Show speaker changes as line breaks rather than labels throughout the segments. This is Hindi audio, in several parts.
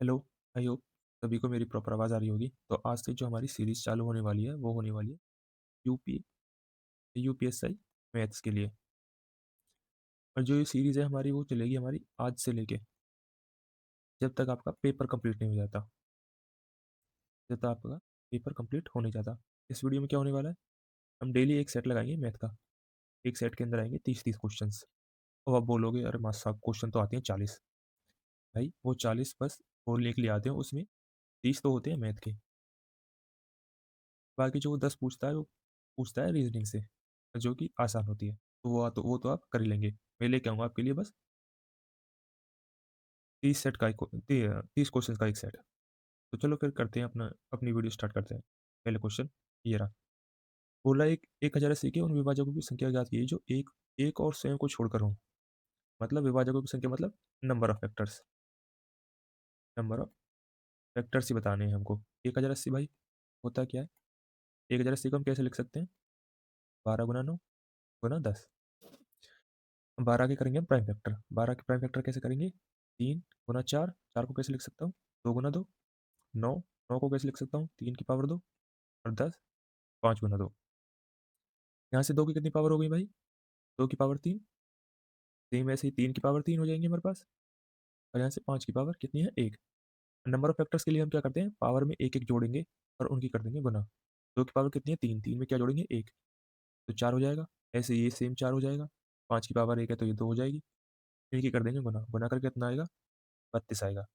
हेलो, आई होप सभी को मेरी प्रॉपर आवाज़ आ रही होगी। तो आज से जो हमारी सीरीज़ चालू होने वाली है, वो होने वाली है यूपी यूपीएसआई मैथ्स के लिए। और जो ये सीरीज़ है हमारी, वो चलेगी हमारी आज से लेके जब तक आपका पेपर कंप्लीट नहीं हो जाता, जब तक आपका पेपर कंप्लीट हो नहीं जाता। इस वीडियो में क्या होने वाला है, हम डेली एक सेट लगाएँगे मैथ का। एक सेट के अंदर आएँगे 30-30 क्वेश्चंस। अब आप बोलोगे, "अरे माँ साहब, क्वेश्चन तो आते हैं 40।" भाई, वो 40 बस वो लिख लिए आते हैं, उसमें 30 तो होते हैं मैथ के। बाकी जो वो 10 पूछता है, वो पूछता है रीज़निंग से, जो कि आसान होती है। तो वो तो आप कर ही लेंगे। मैं लेके आऊँगा आपके लिए बस 30 सेट का एक 30 क्वेश्चन का एक सेट। तो चलो फिर करते हैं अपनी वीडियो स्टार्ट करते हैं। पहला क्वेश्चन ये रहा। बोला एक 1080 के उन विभाजकों की संख्या ज्ञात कीजिए जो एक एक और स्वयं को छोड़कर हों। मतलब विभाजकों की संख्या मतलब number of factors. Number of factors ही बताने हैं हमको। 1080 भाई होता क्या है? 1080 को हम कैसे लिख सकते हैं? 12 गुना 9 गुना 10। 12 के करेंगे हम प्राइम फैक्टर। 12 के प्राइम फैक्टर कैसे करेंगे? 3 गुना 4, 4 को कैसे लिख सकता हूँ? 2 गुना 2, 9, 9 को कैसे लिख सकता हूँ? 3 की पावर 2 और 10, 5 गुना 2। यहाँ से 2 की कितनी पावर हो गई भाई? 2 की पावर 3। सेम ऐसे ही 3 की पावर 3 हो जाएंगे हमारे पास। और यहाँ से 5 की पावर कितनी है? 1। नंबर ऑफ फैक्टर्स के लिए हम क्या करते हैं? पावर में 1-1 जोड़ेंगे और उनकी कर देंगे गुना। 2 की पावर कितनी है? 3, 3 में क्या जोड़ेंगे? 1, तो 4 हो जाएगा। ऐसे ये सेम 4 हो जाएगा। 5 की पावर 1 है तो ये 2 हो जाएगी। इनकी कर देंगे गुना। गुना करके कितना आएगा? 32 आएगा।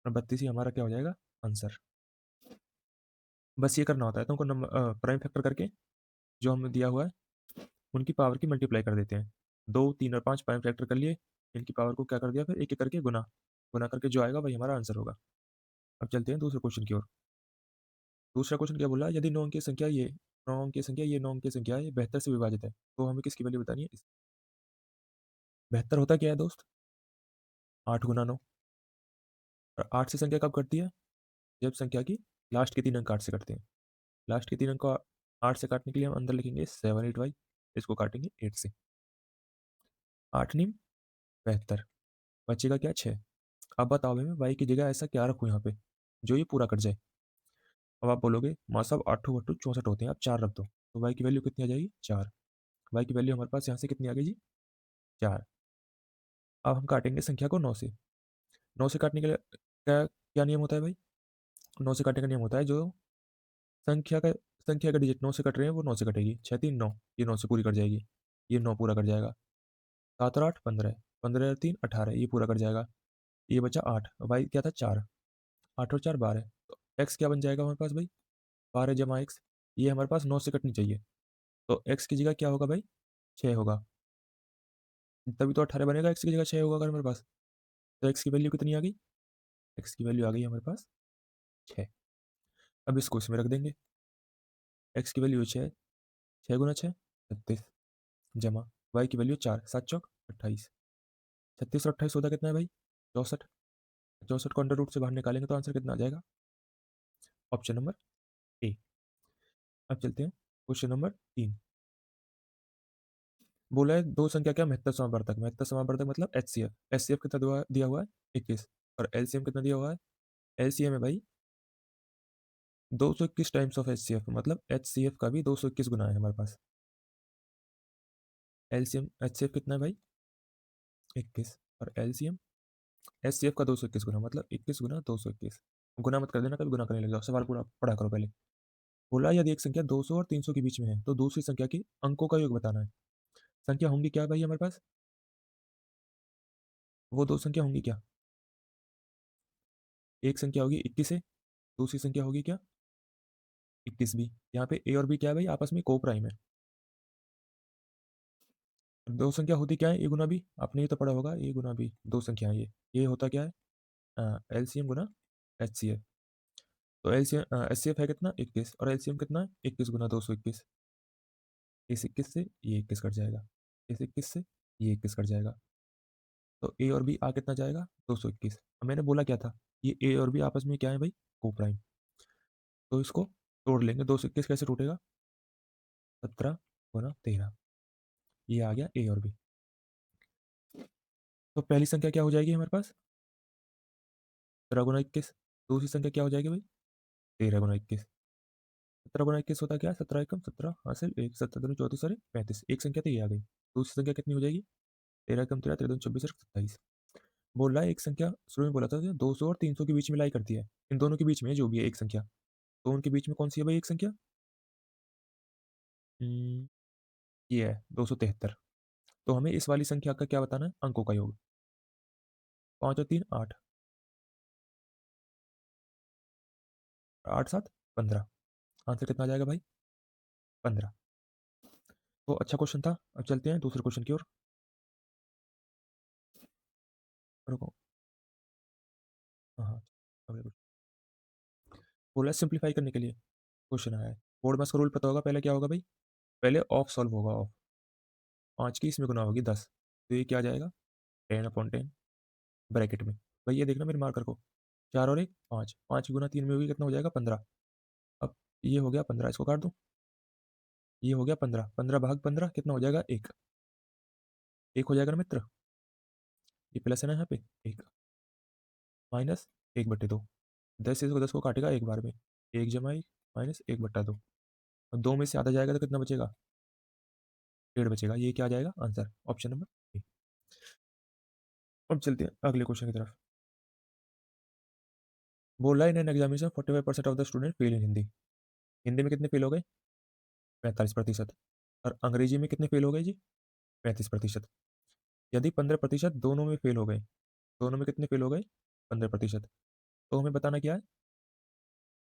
और 32 ही हमारा क्या हो जाएगा? आंसर। बस ये करना होता है तुमको। प्राइम फैक्टर करके जो हमें दिया हुआ है उनकी पावर की मल्टीप्लाई कर देते हैं। 2, 3 और 5 प्राइम फैक्टर कर लिए। इनकी पावर को क्या कर दिया फिर? एक एक करके गुना। गुना करके जो आएगा वही हमारा आंसर होगा। अब चलते हैं दूसरे क्वेश्चन की ओर। दूसरा क्वेश्चन क्या बोला? यदि 9 अंक की संख्या ये 9 अंक की संख्या ये 9 अंक की संख्या है, ये 72 से विभाजित है, तो हमें किसकी वैल्यू बतानी है? 72 होता क्या है दोस्त? 8 गुना 9। और 8 से संख्या कब कटती है? जब संख्या की लास्ट के 3 अंक 8 से कटते हैं। लास्ट के 3 अंक को 8 से काटने के लिए हम अंदर लिखेंगे 7 8 वाई। इसको काटेंगे 8 से। 8 नीम 72। बचेगा क्या? 6। अब बताओ मैं वाई की जगह ऐसा क्या रखूँ यहाँ पे जो ये पूरा कट जाए? अब आप बोलोगे, माँ साहब 8 8 64 होते हैं, आप 4 रख दो, तो वाई की वैल्यू कितनी आ जाएगी? 4। वाई की वैल्यू हमारे पास यहाँ से कितनी आ गई जी? 4। अब हम काटेंगे संख्या को 9 से। 9 से काटने के लिए क्या क्या नियम होता है भाई? 9 से काटने का नियम होता है, जो संख्या का संख्या का डिजिट 9 से कट रहे हैं वो 9 से कटेगी। 6 3 9, ये 9 से पूरी कट जाएगी। ये 9 पूरा कट जाएगा। 7 और 8 15, 15 और 3 18, ये पूरा कट जाएगा। ये बचा 8। वाई क्या था? 4। 8 और 4 12। तो एक्स क्या बन जाएगा हमारे पास भाई? 12 जमा एक्स। ये हमारे पास 9 से कटनी चाहिए, तो एक्स की जगह क्या होगा भाई? 6 होगा। तभी तो 18 बनेगा। एक्स की जगह 6 होगा अगर हमारे पास। तो एक्स की वैल्यू कितनी आ गई? एक्स की वैल्यू आ गई हमारे पास 6। अब इसको इसमें रख देंगे। एक्स की वैल्यू 6, 6 गुना 6 36, जमा वाई की वैल्यू 4, 7 चौक 28। 36 और 28 होता कितना है भाई? 64। 64 को अंडर रूट से बाहर निकालेंगे तो आंसर कितना आ जाएगा? Option number A. अब चलते हैं क्वेश्चन नंबर 3। बोला है दो संख्या क्या महत्तर समावर्तक। महत्तर समावर्तक मतलब एचसीएफ। एचसीएफ कितना दिया हुआ है? 21। और एलसीएम कितना दिया हुआ है? एलसीएम है भाई 221 टाइम्स ऑफ एचसीएफ, मतलब एचसीएफ का भी 221 गुना है हमारे पास। एलसीएम एचसीएफ कितना है भाई? 21। और एलसीएम एचसीएफ का 221 गुना, मतलब 21 गुना 221। गुना मत कर देना, कभी गुना करने लग जाओ। सवाल पूरा पढ़ा करो पहले। बोला यदि एक संख्या 200 और 300 के बीच में है तो दूसरी संख्या के अंकों का योग बताना है। संख्या होंगी क्या भाई हमारे पास? वो दो संख्या होंगी क्या? एक संख्या होगी 21 से, दूसरी संख्या होगी क्या? 21 भी। यहाँ पे ए और बी क्या है भाई? आपस में को प्राइम है। दो संख्या होती क्या है? ए गुना बी। आपने ये तो पढ़ा होगा, ए गुना बी, दो संख्या है ये होता क्या है? एलसीएम गुना एचसीएफ। तो एलसीएम एचसीएफ है कितना? 21। और एलसीएम कितना है? 21 गुना 221। इस 21 से ये 21 कट जाएगा। इस 21 से ये 21 कट जाएगा। तो ए और बी आ कितना जाएगा? 221। अब मैंने बोला क्या था? ये ए और बी आपस में क्या है भाई? को प्राइम। तो इसको तोड़ लेंगे। 221 कैसे टूटेगा? 17 गुना 13। ये आ गया ए और बी। तो पहली संख्या क्या हो जाएगी हमारे पास? 17 × 21। दूसरी संख्या क्या हो जाएगी भाई? 13 × 21। 17 × 21 होता क्या है? 17 × 17 हासिल 1, 17 × 34 अरे 35। एक संख्या तो ये आ गई। दूसरी संख्या कितनी हो जाएगी? 13 × 13, 13 × 24 और 27। बोल रहा है एक संख्या शुरू में बोला था 200 और 300 के बीच में लाई करती है। इन दोनों के बीच में जो भी है एक संख्या, तो उनके बीच में कौन सी है भाई एक संख्या? हम्म, ये है 273। तो हमें इस वाली संख्या का क्या बताना है? अंकों का योग। 5 और 3 8, 8 7 15। आंसर कितना आ जाएगा भाई? 15। तो अच्छा क्वेश्चन था। अब चलते हैं दूसरे क्वेश्चन की ओर। रुको। हाँ हाँ, अगले question। बोला सिंप्लीफाई करने के लिए क्वेश्चन आया है। बोर्ड मास का रूल पता होगा। पहले क्या होगा भाई? पहले ऑफ सॉल्व होगा। ऑफ 5 की इसमें गुना होगी 10, तो ये क्या आ जाएगा? 10/10 ब्रैकेट में। भाई ये देखना मेरे मार्कर को। 4 और 1 5, 5 की गुना 3 में होगी कितना हो जाएगा? 15। अब ये हो गया 15, इसको काट दूं। ये हो गया 15, 15/15 कितना हो जाएगा? 1। 1 हो जाएगा ना मित्र? ये प्लस है ना यहाँ पे? 1 माइनस 1/2। 10 को काटेगा एक बार में। 1 - 1 माइनस 1/2। अब 2 में से आधा जाएगा तो कितना बचेगा? 1.5 बचेगा। ये क्या आ जाएगा? Answer option number A. अब चलते हैं अगले क्वेश्चन की तरफ। बोल रहा है in examination 45% of the student fail in Hindi. Hindi में कितने फेल हो गए? 45%। और अंग्रेजी में कितने फेल हो गए जी? 35%। यदि 15% दोनों में फेल हो गए, दोनों में कितने फेल हो गए? 15%। तो हमें बताना क्या है?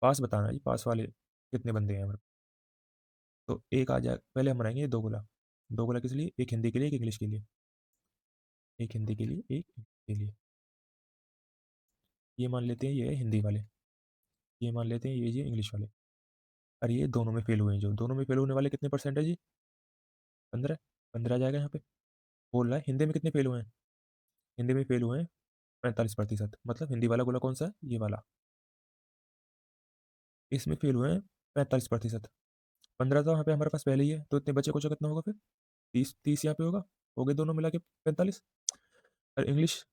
पास बताना है जी। पास वाले कितने बंदे हैं हमारे? तो एक आ जाए, पहले हम बनाएंगे दो गुला। दो गुला किस लिए? एक हिंदी के लिए, एक इंग्लिश के लिए। एक हिंदी के लिए, एक इंग्लिश के लिए। ये मान लेते हैं ये है हिंदी वाले। ये मान लेते हैं ये जी इंग्लिश वाले। और ये दोनों में फेल हुए हैं। जो दोनों में फेल होने वाले कितने परसेंट है जी? 15। 15 आ जाएगा यहाँ पे। बोल रहा है हिंदी में कितने फेल हुए हैं? हिंदी में फेल हुए हैं 45%। मतलब हिंदी वाला गोला कौन सा है? ये वाला। इसमें फेल हुए हैं 45%। 15 तो यहाँ पे हमारे पास पहले ही है, तो इतने बचे कुछ कितना होगा फिर? 30। 30 यहाँ पे होगा। हो गए दोनों मिला के 45। और इंग्लिश,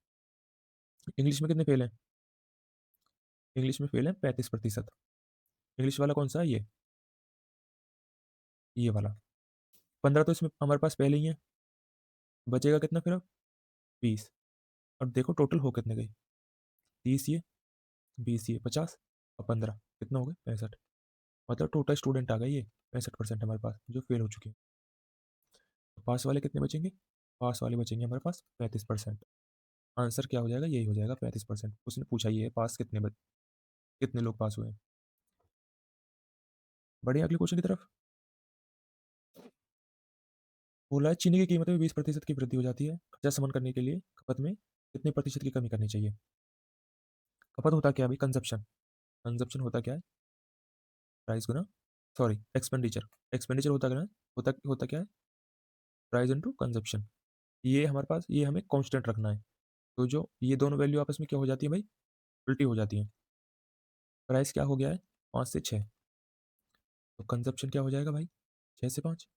इंग्लिश में कितने फेल हैं? इंग्लिश में फेल है 35%। इंग्लिश वाला कौन सा है? ये वाला। 15 तो इसमें हमारे पास पहले ही है। बचेगा कितना फिर अब? 20। और देखो टोटल हो कितने गए? 30 ये, 20 ये, 50 और 15 कितना हो गए? 65। मतलब टोटल स्टूडेंट आ गए ये 65% हमारे पास जो फेल हो चुके हैं। तो पास वाले कितने बचेंगे? पास वाले बचेंगे हमारे पास 35%। आंसर क्या हो जाएगा? यही हो जाएगा 35%। उसने पूछा ये है पास कितने लोग पास हुए हैं। बढ़िया अगले क्वेश्चन की तरफ। बोला है चीनी की कीमत में 20% की वृद्धि हो जाती है। खर्चा समन करने के लिए खपत में कितने प्रतिशत की कमी करनी चाहिए? खपत होता क्या है भाई? कंजप्शन। कंजप्शन होता क्या है? प्राइस गुना, सॉरी एक्सपेंडिचर। एक्सपेंडिचर होता क्या है? होता होता क्या है? Price into consumption. ये हमारे पास, ये हमें कांस्टेंट रखना है। तो जो ये दोनों वैल्यू आपस में क्या हो जाती है भाई? उल्टी हो जाती है। प्राइस क्या हो गया है? 5 से 6। तो कंजप्शन क्या हो जाएगा भाई? 6 से 5।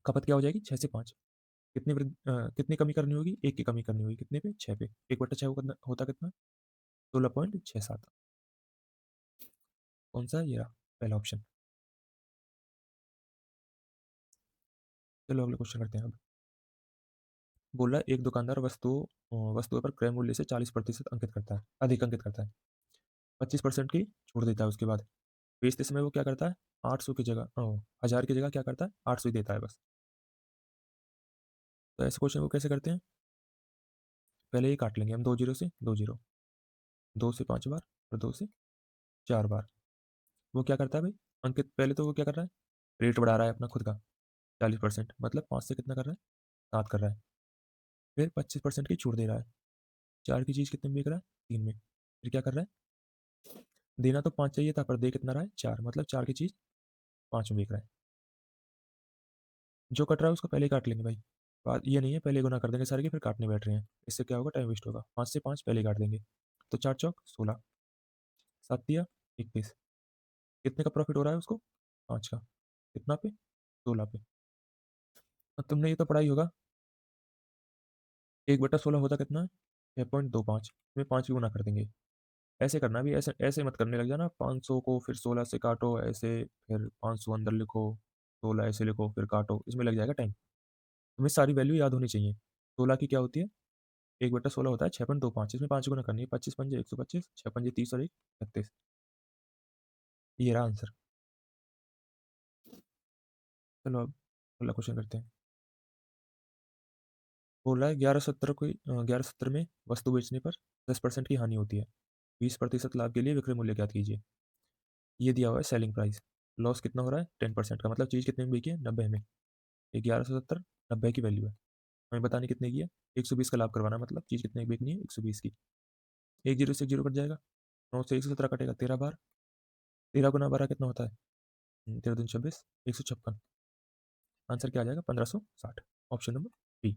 खपत क्या हो जाएगी? 6 से 5। कितनी कमी करनी होगी? एक की कमी करनी होगी। कितने पे? 6 पे। 1/6 होता कितना? 16.67। कौन सा है? ये रहा पहला ऑप्शन। चलो अगले क्वेश्चन करते हैं अब। बोला एक दुकानदार वस्तुओं पर क्रय मूल्य से 40% अंकित करता है, अधिक अंकित करता है। 25% की छूट देता है। उसके बाद बेचते समय वो क्या करता है? 800 की जगह 1000 की जगह क्या करता है? 800 ही देता है बस। तो ऐसे क्वेश्चन को कैसे करते हैं? पहले ये काट लेंगे हम। 2 जीरो से 2 जीरो, 2 से 5 बार और 2 से 4 बार। वो क्या करता है भाई? अंकित पहले तो वो क्या कर रहा है? रेट बढ़ा रहा है अपना खुद का। 40% मतलब 5 से कितना कर रहा है? 7 कर रहा है। फिर 25% की छूट दे रहा है। 4 की चीज़ कितने में बिक रहा है? 3 में। फिर क्या कर रहा है? देना तो 5 चाहिए था पर दे कितना रहा है? 4। मतलब 4 की चीज़ 5 में बिक रहा है। जो कट रहा है उसको पहले ही काट लेंगे भाई। बात ये नहीं है पहले गुना कर देंगे सारे के फिर काटने बैठ रहे हैं। इससे क्या होगा? टाइम वेस्ट होगा। 5 से 5 पहले काट देंगे। तो 4 चौक 16, 7 तिया 21। कितने का प्रॉफिट हो रहा है उसको? 5 का। कितना पे? 16 पे। अब तुमने ये तो पढ़ा ही होगा। 1/16 होता कितना है? 6.25 इसमें 5 की गुना कर देंगे। ऐसे करना भी, ऐसे ऐसे मत करने लग जाना 500 को फिर 16 से काटो ऐसे, फिर 500 अंदर लिखो, 16 ऐसे लिखो फिर काटो, इसमें लग जाएगा टाइम। तुम्हें सारी वैल्यू याद होनी चाहिए। 16 की क्या होती है? 1/16 होता है 6.25, इसमें 5 गुना करनी है, 25 पंजे 125, 6 पंजे 30 और 1 36। ये रहा आंसर। चलो अब अगला क्वेश्चन करते हैं। बोला है 1170 में वस्तु बेचने पर 10% की हानि होती है। 20% लाभ के लिए विक्रय मूल्य ज्ञात कीजिए। ये दिया हुआ है सेलिंग प्राइस। लॉस कितना हो रहा है? 10% का, मतलब चीज़ कितने में बिकी है? 90 में। 1170, 90 की वैल्यू है, हमें बतानी कितने की है? 120 का लाभ करवाना है, मतलब चीज़ कितने की बिकनी है? 120 की। एक जीरो से एक जीरो कट जाएगा, 9 से 117 कटेगा 13 बार। 13 गुना 12 कितना होता है? 13 दूनी 26, 156। आंसर क्या आ जाएगा? 1560। Option number B.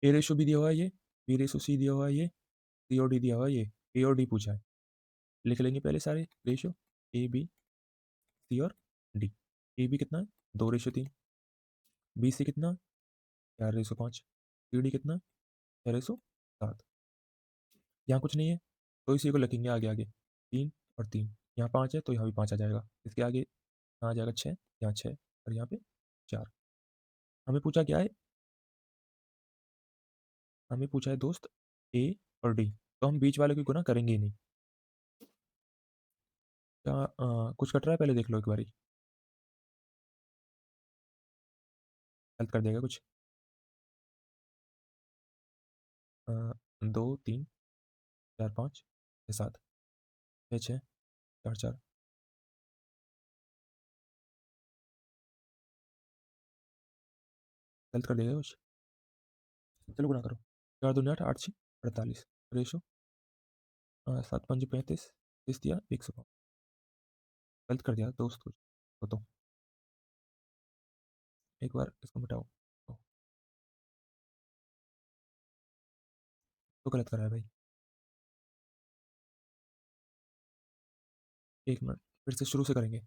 A ratio भी दिया हुआ है ये, बी रेशो सी दिया हुआ है ये, सी और डी दिया हुआ है ये, ए और डी पूछा है। लिख लेंगे पहले सारे रेशो, ए बी सी और डी। ए बी कितना है? 2:3। बी सी कितना है? 4:5। सी डी कितना है? 6:7। यहाँ कुछ नहीं है तो इसी को लिखेंगे आगे आगे, 3 और 3। यहाँ 5 है तो यहाँ भी 5 आ जाएगा, इसके आगे यहाँ आ जाएगा 6, यहाँ 6 और यहाँ पे 4। हमें पूछा क्या है? हमें पूछा है दोस्त ए और डी, तो हम बीच वाले की गुना करेंगे ही नहीं। क्या कुछ कट रहा है? पहले देख लो एक बारी, हेल्प कर देगा कुछ। 2 3 4 5 6 7 6 6 4 4। हेल्प कर देगा कुछ। चलो गुना करो। 4 दूनी 8, 8 6 48। रेशो 7 5 35, इस दिया 105। हेल्प कर दिया दोस्त कुछ। तो एक बार इसको मिटाओ। तो गलत करा है भाई। एक मिनट, फिर से शुरू से करेंगे।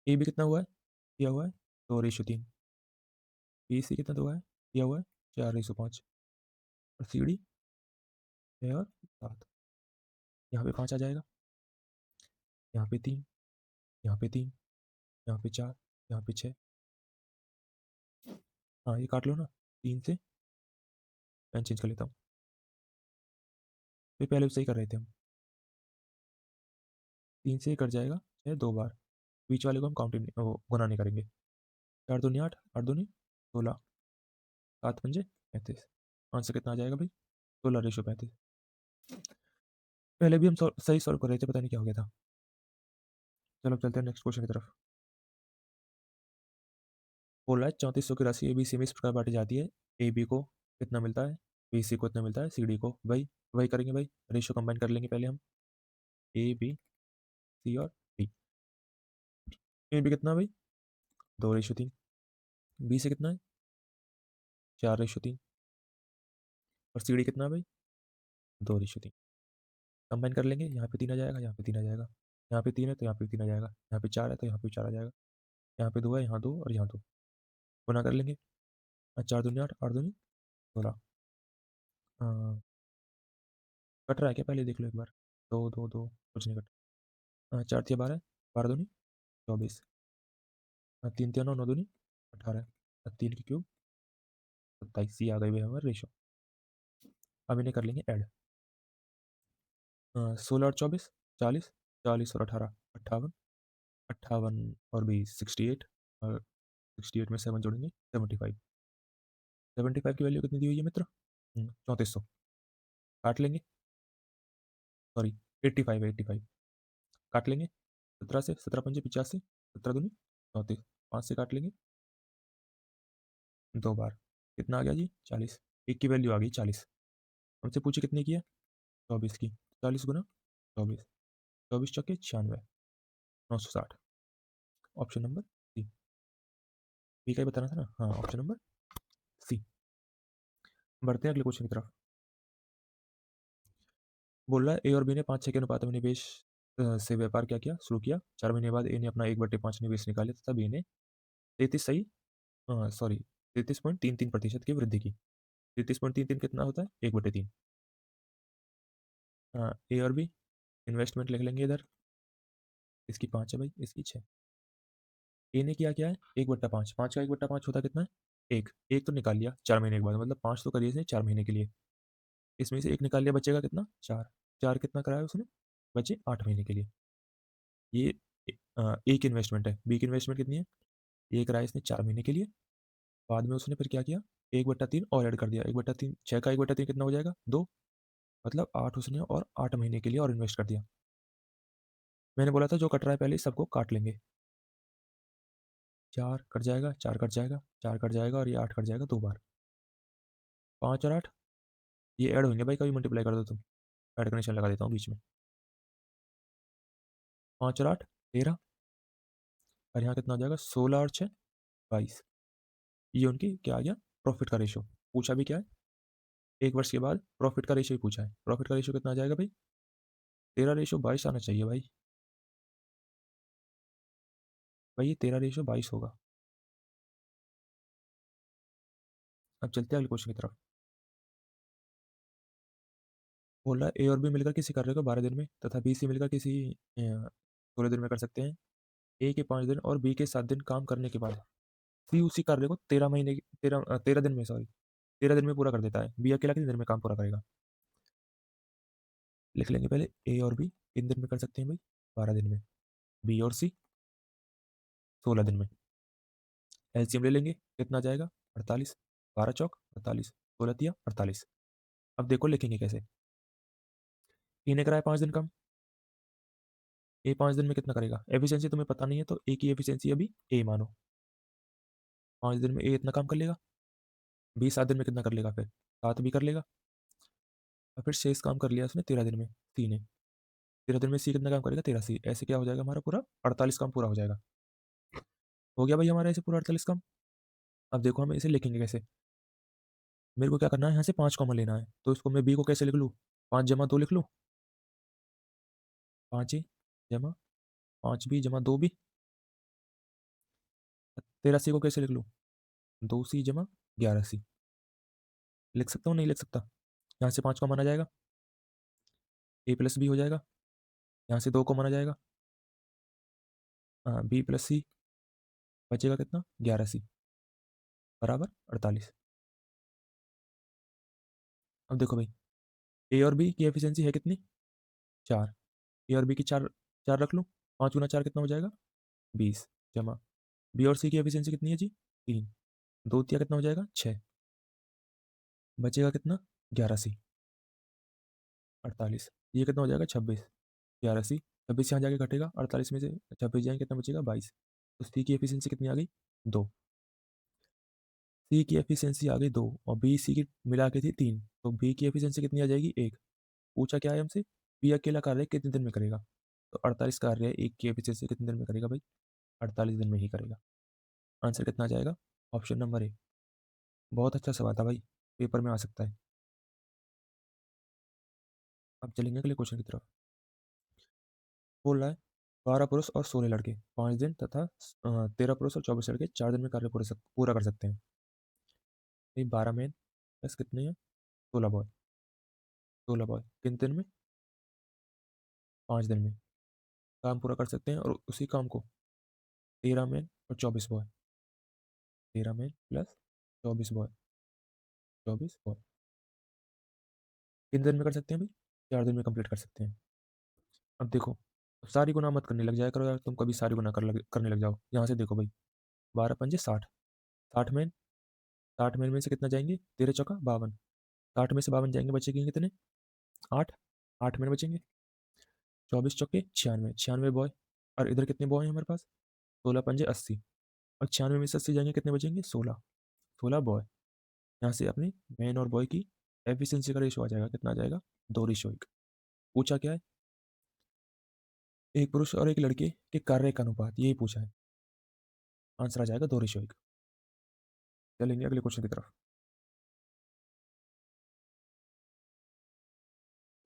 ए बी कितना हुआ है? दिया हुआ है 2:3। बी सी कितना हुआ है? दिया हुआ है 4:5। और सी डी 6 और 7। यहाँ पे 5 आ जाएगा, यहाँ पे 3, यहाँ पे 3, यहाँ पे 4, यहाँ पे 6। हाँ ये काट लो ना, 3 से। पेन चेंज कर लेता हूँ, फिर पहले भी सही कर रहे थे हम। 3 से ही कट जाएगा 6 2 बार। बीच वाले को हम काउंट नहीं, वो गुना नहीं करेंगे। 4 दूनी 8, 8 दूनी 16, 7 पंजे 35। आंसर कितना आ जाएगा भाई? 16:35। पहले भी हम सही सॉल्व कर रहे थे, पता नहीं क्या हो गया था। चलो अब चलते हैं नेक्स्ट क्वेश्चन की तरफ। बोल रहा है 3400 की राशि ए बी सी में इस प्रकार बांटी जाती है। ए बी को कितना मिलता है? बी सी को कितना मिलता है? सी डी को। वही वही करेंगे भाई, रेशियो कंबाइन कर लेंगे पहले हम। ए बी सी और डी। ए बी कितना भाई? 2:3। बी सी कितना है? 4:3। और सी डी कितना है भाई? 2:3। कंबाइन कर लेंगे, यहाँ पे 3 आ जाएगा, यहाँ पे 3 आ जाएगा, यहाँ पे 3 है तो यहाँ पे 3 आ जाएगा, यहाँ पे 4 है तो यहाँ पे 4 आ जाएगा, यहाँ पे 2 है, यहाँ 2 और यहाँ 2। गुना कर लेंगे। 4 दूनी 8, 8 दूनी 16। हाँ, कट रहा है क्या? पहले देख लो एक बार। 2 2 2, कुछ नहीं कटा। 4 तिया 12, 12 दूनी 24। 3 तिया 9, 9 दूनी 18। 3 की क्यूब 27। सी आ गई भाई हमारे रेशो। अब इन्हें कर लेंगे ऐड। 16 और 24, 40। 40 और 18, 58। 58 और 20, 68। और 68 में 7 जोड़ेंगे 75। 75 की वैल्यू कितनी दी हुई है मित्र? 3400। काट लेंगे, सॉरी 85 85। काट लेंगे 17 से, 17 पंजे 85, 17 दूनी 34। 5 से काट लेंगे 2 बार। कितना आ गया जी? 40। एक की वैल्यू आ गई 40। हमसे पूछे कितने की है? 24 की। 40 गुना 24, 24 चौके 96, 960। Option number C. बी का ही बताना था ना? हाँ, ऑप्शन नंबर सी। बढ़ते हैं अगले क्वेश्चन की तरफ। बोल रहा है ए और बी ने 5:6 के अनुपात में निवेश से व्यापार क्या किया, शुरू किया। 4 महीने बाद ए ने अपना 1/5 निवेश निकाले तथा बी ने 33 सही सॉरी 33.33% की वृद्धि की। 33.33 कितना होता है? 1/3। ए और बी इन्वेस्टमेंट लिख लेंगे इधर। इसकी 5 है भाई, इसकी 6। ए ने किया क्या है? 1/5। 5 का 1/5 होता कितना है? 1। 1 तो निकाल लिया 4 महीने के बाद, मतलब 5 तो करिए इसने 4 महीने के लिए। इसमें से 1 निकाल लिया, बचेगा कितना? 4। 4 कितना कराया उसने? बचे 8 महीने के लिए। ये ए की इन्वेस्टमेंट है। बी की इन्वेस्टमेंट कितनी है? ये कराया इसने 4 महीने के लिए। बाद में उसने फिर क्या किया? 1/3 और ऐड कर दिया। 1/3 6 का 1/3 कितना हो जाएगा? 2। मतलब 8 उसने और 8 महीने के लिए और इन्वेस्ट कर दिया। मैंने बोला था जो कट रहा है पहले सबको काट लेंगे। 4 कट जाएगा, 4 कट जाएगा, 4 कट जाएगा और ये 8 कट जाएगा 2 बार। 5 और 8 ये ऐड होंगे भाई, कभी मल्टीप्लाई कर दो तुम। ऐड का निशान लगा देता हूँ बीच में। 5 और 8 13 और यहाँ कितना हो जाएगा? 16 और 6 22। ये उनकी क्या आ गया? प्रॉफिट का रेशो। पूछा भी क्या है? 1 वर्ष के बाद प्रॉफिट का रेशो ही पूछा है। प्रॉफिट का रेशो कितना आ जाएगा भाई? 13:22 आना चाहिए भाई। भाई ये 13:22 होगा। अब चलते हैं अगले क्वेश्चन की तरफ। बोल रहा है ए और बी मिलकर किसी कार्य को 12 दिन में तथा बी से मिलकर किसी 16 दिन में कर सकते हैं। ए के 5 दिन और बी के 7 दिन काम करने के बाद सी उसी कार्य को 13 दिन में, सॉरी 13 दिन में पूरा कर देता है। बी अकेला कितने दिन में काम पूरा करेगा? लिख लेंगे पहले ए और बी कितने दिन में कर सकते हैं भाई? 12 दिन में। बी और सी 16 दिन में। एलसीएम ले लेंगे, कितना आ जाएगा? 48। 12 चौक 48, 16 तिया 48। अब देखो लिखेंगे कैसे। ए ने कराया 5 दिन काम। ए 5 दिन में कितना करेगा? एफिशिएंसी तुम्हें पता नहीं है तो ए की एफिशिएंसी अभी ए मानो। 5 दिन में ए इतना काम कर लेगा। बी 7 दिन में कितना कर लेगा? फिर 7 भी कर लेगा। और फिर शेष काम कर लिया उसने 13 दिन में सी ने। 13 दिन में सी कितना काम करेगा? 13 सी। ऐसे क्या हो जाएगा हमारा? पूरा 48 काम पूरा हो जाएगा। हो गया भाई हमारा ऐसे पूरा 48 काम। अब देखो हम इसे लिखेंगे कैसे। मेरे को क्या करना है? यहाँ से 5 कॉमन लेना है, तो इसको मैं बी को कैसे लिख लूँ? 5 + 2 लिख लूँ। 5 ए जमा 5 बी जमा 2 बी। 13 सी को कैसे लिख लूँ? 2 सी जमा 11 सी। लिख सकता हूँ? नहीं लिख सकता। यहाँ से 5 कॉमन आ जाएगा, ए प्लस बी हो जाएगा। यहाँ से 2 कॉमन आ जाएगा, हाँ बी प्लस सी। बचेगा कितना? 11 सी बराबर 48। अब देखो भाई ए और बी की एफिशिएंसी है कितनी? 4। ए और बी की 4 4 रख लूँ। 5 × 4 कितना हो जाएगा? 20 जमा बी और सी की एफिशिएंसी कितनी है जी? 3। 2 तिया कितना हो जाएगा? 6। बचेगा कितना? 11 सी 48। ये कितना हो जाएगा? 26। 11 सी 26 यहाँ जाके घटेगा, 48 में से 26 जाएंगे कितना बचेगा? 22। तो सी की एफिशिएंसी कितनी आ गई? 2। सी की एफिशिएंसी आ गई 2 और बी सी की मिला के थी 3, तो बी की एफिशिएंसी कितनी आ जाएगी? 1। पूछा क्या है हमसे? बी अकेला कार्य कितने दिन में करेगा? तो 48 कार्य है, एक की एफिशिएंसी कितने दिन में करेगा भाई? 48 दिन में ही करेगा। आंसर कितना आ जाएगा? Option number A. बहुत अच्छा सवाल था भाई, पेपर में आ सकता है। अब चलेंगे अगले क्वेश्चन की तरफ। बोल रहा है 12 पुरुष और 16 लड़के 5 दिन तथा 13 पुरुष और 24 लड़के 4 दिन में कार्य पूरा कर सकते हैं। भाई 12 में प्लस कितने हैं? 16 बॉय। 16 बॉय कितने दिन में? 5 दिन में काम पूरा कर सकते हैं। और उसी काम को 13 में और 24 बॉय। 13 में प्लस 24 बॉय। 24 बॉय कितने दिन में कर सकते हैं भाई? 4 दिन में कंप्लीट कर सकते हैं। अब देखो सारी गुना मत करने लग जाया करो यार, तुम कभी सारी गुना करने लग जाओ। यहाँ से देखो भाई 12 पंजे 60। 60 में 60 में से कितना जाएंगे? 13 चौका 52। 60 में से 52 जाएंगे, बचेंगे कितने? 8। 8 में बचेंगे 24 चौके 96। 96 बॉय। और इधर कितने बॉय हैं हमारे पास? 16 पंजे 80। और 96 में से 80 जाएंगे, कितने बचेंगे? 16। 16 बॉय। यहाँ से अपनी मैन और बॉय की एफिशिएंसी का रेशो आ जाएगा, कितना आ जाएगा? 2:1। पूछा क्या है? एक पुरुष और एक लड़के के कार्य का अनुपात, यही पूछा है। आंसर आ जाएगा 2:1। चलेंगे अगले क्वेश्चन की तरफ।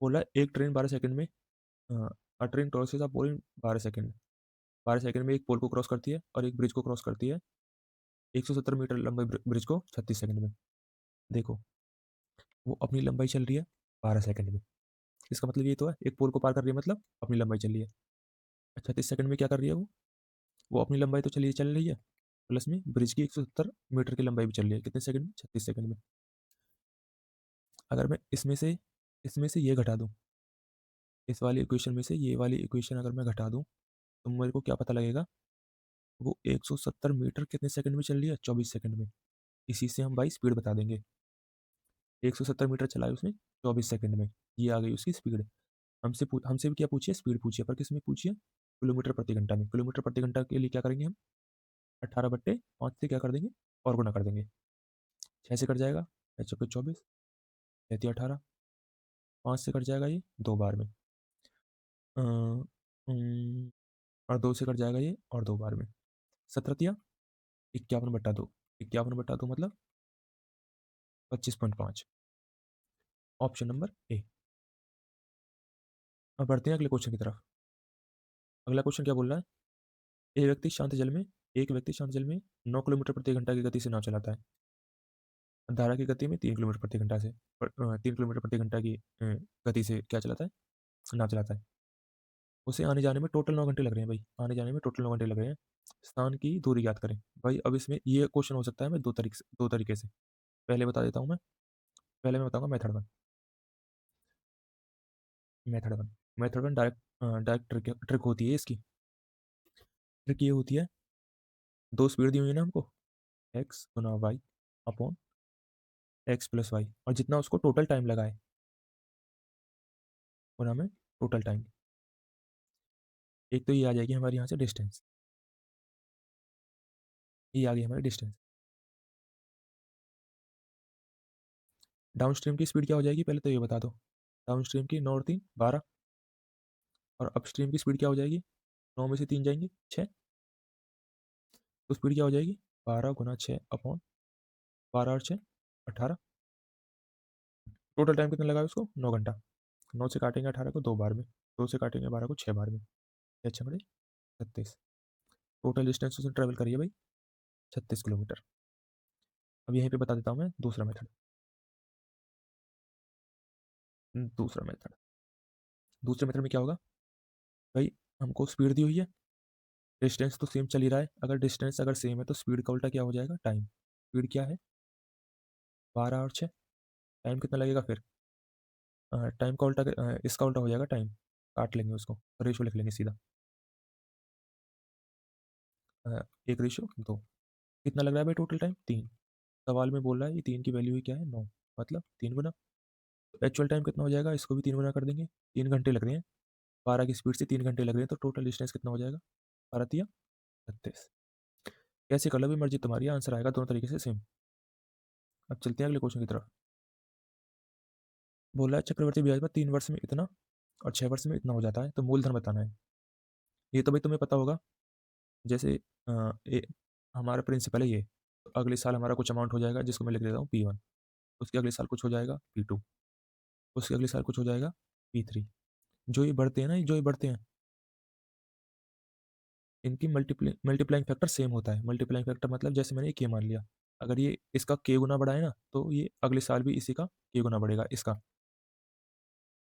बोला एक ट्रेन 12 सेकंड में a train crosses a pole in 12 second. 12 second में एक पोल को क्रॉस करती है और एक ब्रिज को क्रॉस करती है 170 मीटर लंबे ब्रिज को 36 सेकंड में। देखो, वो अपनी लंबाई चल रही है 12 सेकंड में। इसका मतलब ये तो है, एक पोल को पार कर रही है मतलब अपनी लंबाई चल रही है। 36 सेकंड में क्या कर रही है वो अपनी लंबाई तो चल रही है, प्लस में ब्रिज की 170 मीटर की लंबाई भी चल रही है। कितने सेकंड में? 36 सेकंड में। अगर मैं इसमें से ये घटा दूँ, इस वाली इक्वेशन में से ये वाली इक्वेशन अगर मैं घटा दूँ, तो मेरे को क्या पता लगेगा? वो 170 मीटर कितने सेकंड में चल रही है? 24 सेकंड में। इसी से हम भाई स्पीड बता देंगे। 170 मीटर चला है उसने 24 सेकंड में। ये आ गई उसकी स्पीड। हमसे भी क्या पूछिए? स्पीड पूछिए, पर किस में पूछिए? किलोमीटर प्रति घंटा में। किलोमीटर प्रति घंटा के लिए क्या करेंगे हम? 18/5 से क्या कर देंगे? और गुणा कर देंगे। 6 से कट जाएगा, 6 चौके 24, 6 18, 5 से कट जाएगा ये 2 बार में। अ, और 2 से कट जाएगा ये और 2 बार में। 17 51/2। 51/2 मतलब 25.5। Option number A. अब बढ़ते हैं अगले क्वेश्चन की तरफ। अगला क्वेश्चन क्या बोल रहा है? एक व्यक्ति शांत जल में 9 किलोमीटर प्रति घंटा की गति से नाव चलाता है। धारा की गति में 3 किलोमीटर प्रति घंटा से 3 किलोमीटर प्रति घंटा की गति से क्या चलाता है? नाव चलाता है। उसे आने जाने में टोटल 9 घंटे लग रहे हैं भाई। आने जाने में टोटल 9 घंटे लग रहे हैं। स्थान की दूरी ज्ञात करें। भाई अब इसमें ये क्वेश्चन हो सकता है मैं 2 तरीके से। पहले बता देता हूँ मैं। पहले मैं बताऊँगा method 1। Method 1। Method 1 direct trick होती है इसकी। ट्रिक ये होती है, 2 स्पीड दी हुई है ना हमको, x गुना y upon x plus y, और जितना उसको टोटल टाइम लगा है गुना में टोटल टाइम। एक तो ये आ जाएगी हमारे यहाँ से डिस्टेंस। ये आ गई हमारी डिस्टेंस। डाउन स्ट्रीम की स्पीड क्या हो जाएगी पहले तो ये बता दो। डाउन स्ट्रीम की 9 और 3 12, और अप स्ट्रीम की स्पीड क्या हो जाएगी? 9 में से 3 जाएंगे 6, तो स्पीड क्या हो जाएगी? 12 गुना 6 अपॉन 12 और 6 18। टोटल टाइम कितना लगा है उसको? 9 घंटा। 9 से काटेंगे 18 को 2 बार में, 2 से काटेंगे 12 को 6 बार में। अच्छा बड़े 36। टोटल डिस्टेंस उसने ट्रेवल करी है भाई 36 किलोमीटर। अब यहीं पे बता देता हूँ मैं दूसरा मेथड। दूसरा मेथड दूसरे मेथड में क्या होगा भाई? हमको स्पीड दी हुई है, डिस्टेंस तो सेम चल ही रहा है। अगर डिस्टेंस अगर सेम है तो स्पीड का उल्टा क्या हो जाएगा? टाइम। स्पीड क्या है? 12 और 6। टाइम कितना लगेगा फिर? टाइम का उल्टा इसका उल्टा हो जाएगा टाइम। काट लेंगे उसको, रेशो लिख लेंगे सीधा। एक रेशो 2। कितना लग रहा है भाई टोटल टाइम? 3। सवाल में बोल रहा है ये 3 की वैल्यू ही क्या है? 9। मतलब 3 गुना। एक्चुअल टाइम कितना हो जाएगा? इसको भी 3 गुना कर देंगे। 3 घंटे लग रहे हैं, 12 की स्पीड से 3 घंटे लग रहे हैं, तो टोटल डिस्टेंस कितना हो जाएगा? 12 या 36। कैसे कर लो भी मर्जी तुम्हारी, आंसर आएगा दोनों तरीके से सेम। अब चलते हैं अगले क्वेश्चन की तरफ। बोला है चक्रवर्ती ब्याज पर 3 वर्ष में इतना और 6 वर्ष में इतना हो जाता है, तो मूलधन बताना है। ये तो भाई तुम्हें पता होगा। जैसे हमारा प्रिंसिपल है ये, तो अगले साल हमारा कुछ अमाउंट हो जाएगा जिसको मैं लिख देता हूँ P1। उसके अगले साल कुछ हो जाएगा P2। उसके अगले साल कुछ हो जाएगा P3। जो ये बढ़ते हैं ना, जो ये बढ़ते हैं, इनकी मल्टीप्लाइंग फैक्टर सेम होता है। मल्टीप्लाइंग फैक्टर मतलब जैसे मैंने के मान लिया, अगर ये इसका के गुना बढ़ा है ना, तो ये अगले साल भी इसी का के गुना बढ़ेगा इसका।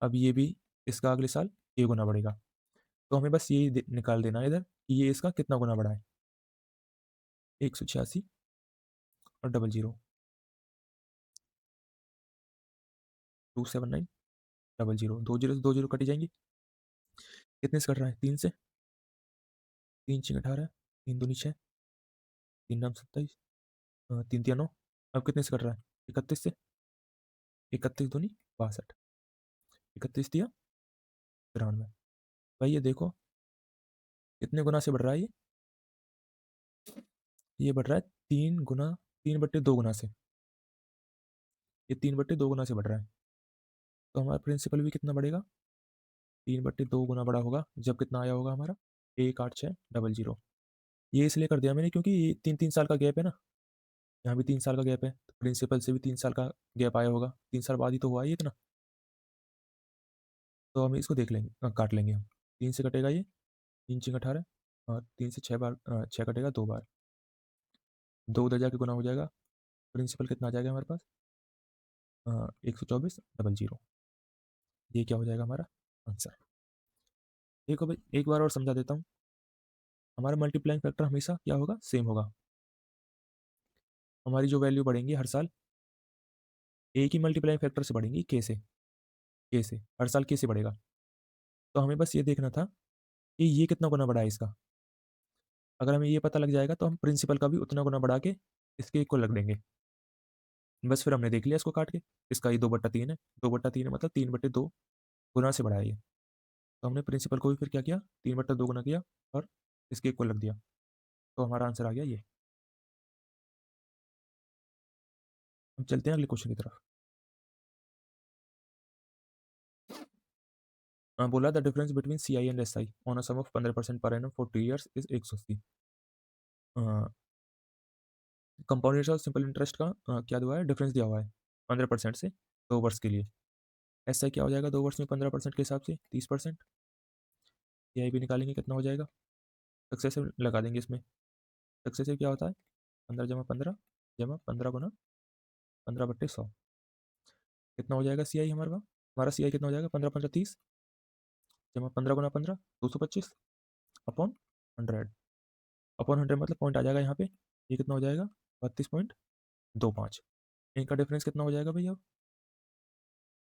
अब ये भी इसका अगले साल के गुना बढ़ेगा। तो हमें बस ये निकाल देना है इधर कि ये इसका कितना गुना बढ़ा है। 186 और 00, 279 00, 2 जीरो से 2 जीरो कटी जाएंगी। कितने से कट रहा है? 3 से। 3 छः 18, 3 दूनी 6, 3 नाम 27, 3 तिया 9। अब कितने से कट रहा है? 31 से। 31 दूनी 62, 31 तिया 93। भाई ये देखो कितने गुना से बढ़ रहा है ये बढ़ रहा है 3 गुना, 3/2 गुना से। ये 3/2 गुना से बढ़ रहा है, तो हमारा प्रिंसिपल भी कितना बढ़ेगा? 3/2 गुना बड़ा होगा। जब कितना आया होगा हमारा? 18600। ये इसलिए कर दिया मैंने क्योंकि ये 3-3 साल का गैप है ना। यहाँ भी 3 साल का गैप है, तो प्रिंसिपल से भी 3 साल का गैप आया होगा। 3 साल बाद ही तो हुआ है ये इतना। तो हम इसको देख लेंगे, काट लेंगे हम। 3 से कटेगा ये, 3 छींग 18 और 3 से 6 बार 6 कटेगा 2 बार, 2 उधर जाके गुना हो जाएगा, प्रिंसिपल कितना आ जाएगा हमारे पास 124 डबल जीरो, ये क्या हो जाएगा हमारा आंसर। देखो भाई एक बार और समझा देता हूँ, हमारा मल्टीप्लाइंग फैक्टर हमेशा क्या होगा, सेम होगा। हमारी जो वैल्यू बढ़ेंगी हर साल एक ही मल्टीप्लाइंग फैक्टर से बढ़ेंगी, के से हर साल के से बढ़ेगा। तो हमें बस ये देखना था कि ये कितना गुना बढ़ा है इसका। अगर हमें ये पता लग जाएगा तो हम प्रिंसिपल का भी उतना गुना बढ़ा के इसके इक्वल रख देंगे। बस फिर हमने देख लिया इसको काट के, इसका ये 2/3 है, 2/3 है मतलब 3/2 गुना से बढ़ा है ये। तो हमने प्रिंसिपल को भी फिर क्या किया, 3/2 गुना किया और इसके इक्वल रख दिया। तो हमारा आंसर आ गया ये। हम चलते हैं अगले क्वेश्चन की तरफ। बोला the difference between C I and S I on a sum of 15% per annum for 2 years is 180। Compound interest और सिंपल इंटरेस्ट का क्या दिया है, डिफरेंस दिया हुआ है 15% से 2 वर्ष के लिए। एस आई क्या हो जाएगा 2 वर्ष में 15% के हिसाब से 30%। सी आई भी निकालेंगे कितना हो जाएगा, सक्सेसिव लगा देंगे इसमें। सक्सेसिव क्या होता है 15 जमा 15 गुना 15/100, कितना हो जाएगा सी आई हमारा, सी आई कितना हो जाएगा 15 15 30 जमा 15 गुना 15 225 अपॉन 100, अपॉन 100 मतलब पॉइंट आ जाएगा यहाँ पे, ये कितना हो जाएगा 32.25। इनका डिफरेंस कितना हो जाएगा भैया अब,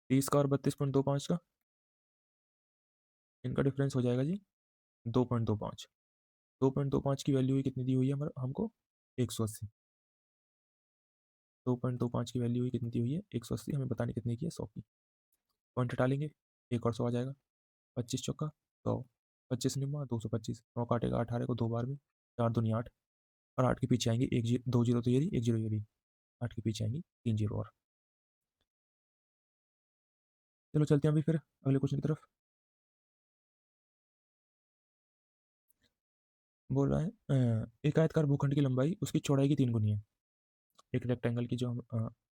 30 का और 32.25 का, इनका डिफरेंस हो जाएगा जी 2.25। 2.25 की वैल्यू कितनी दी हुई है हमारा हमको 180। 2.25 की वैल्यू कितनी दी हुई है 180, हमें बतानी कितनी की है 100 की। पॉइंट हटा लेंगे, एक और 100 आ जाएगा, 25 चौका 100, 25 निम्मा 225, 9 काटेगा 18 को 2 बार में, 4 दूनी 8 और 8 के पीछे आएंगे एक 2 जीरो तो ये रही, 1 जीरो ये रही, 8 के पीछे आएंगी 3 जीरो और। चलो चलते हैं अभी फिर अगले क्वेश्चन की तरफ। बोल रहा है एक आयतकार भूखंड की लंबाई उसकी चौड़ाई की 3 गुनी है। एक रेक्टेंगल की जो हम